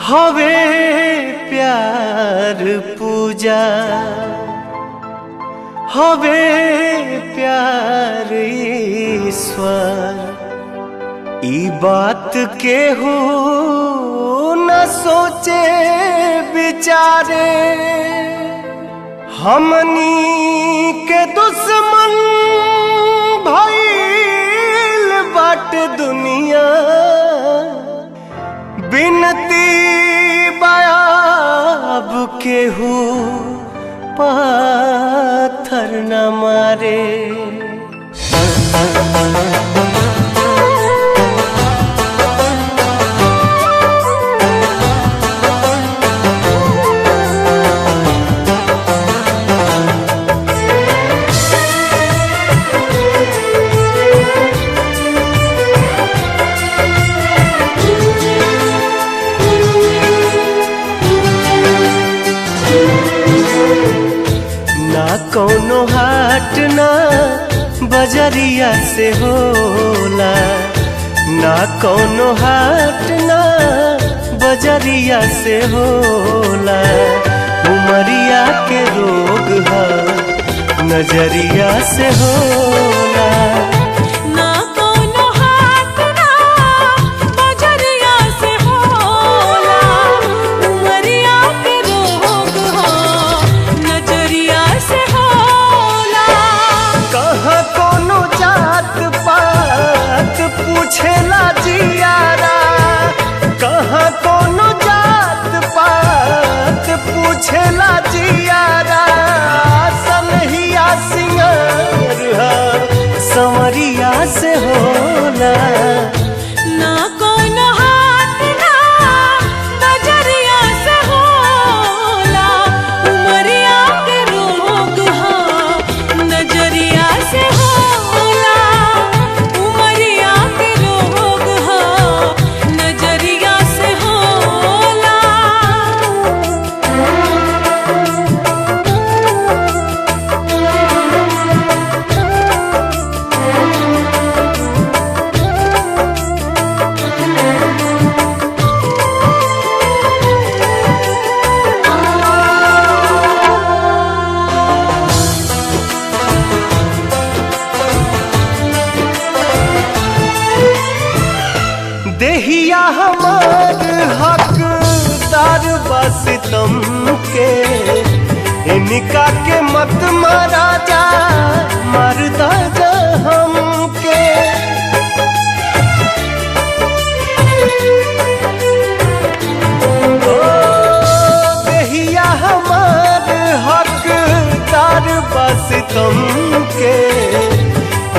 हवे प्यार पूजा हवे प्यार ईश्वर ई बात के हो न सोचे बिचारे हमनी के दुश्मन भइल बाटे दुनिया बिनती बाब केहू पाथर न मारे। ना कौनो हाट ना बजरिया से होला, ना कौनो हाट ना बजरिया से होला। उमरिया के रोग है नजरिया से होला। पूछेला जियारा कहाँ कोनो जात पात पूछेला जियारा सनहिया सिंगार संवरिया से होला। ना कोनो हाथ ना बजरिया से होला। उमरिया के रोग है नजरिया से होला। देहिया हमार हकदार बस तुम के इनका के मत मारा जा मरदा जा हमके। ओ देहिया हमार हकदार बस तुम के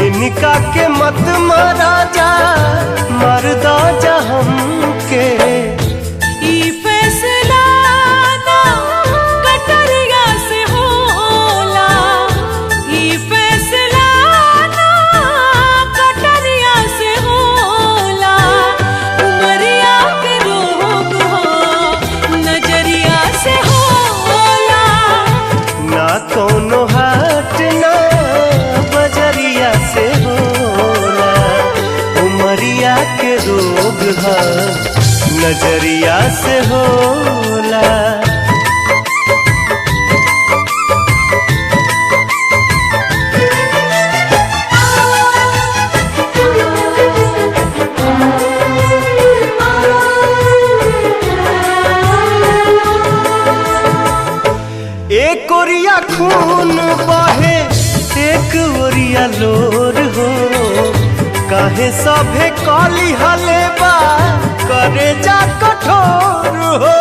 इनका के मत मारा जा मरदा जा हमके। ई फैसला ना कटरिया से होला। ई फैसला ना कटरिया से होला। उमरिया के रोग हो नजरिया से होला। ना कौनो हाट ना बजरिया से होला। उमरिया के रोग है नजरिया से होला। एक ओरिया खून बहे एक ओरिया लोर हो। काहे सभे कली हलेबा करे जा कठोर हो।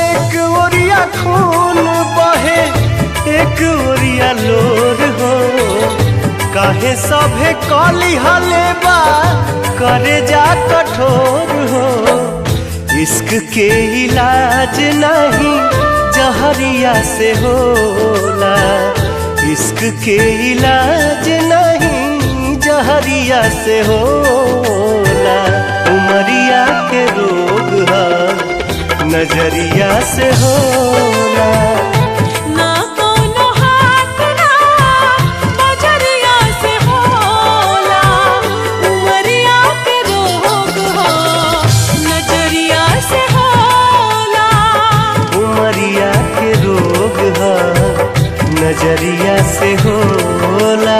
एक ओरिया खून बहे एक ओरिया लोर हो। काहे सभे कली हलेबा करे जा कठोर हो। इश्क के इलाज नहीं जहरिया से होला। इश्क के इलाज नहीं जहरिया से होला। उमरिया के रोग है नजरिया से होला। ना कोनो हाथ ना बजरिया से होला। नजरिया से होला।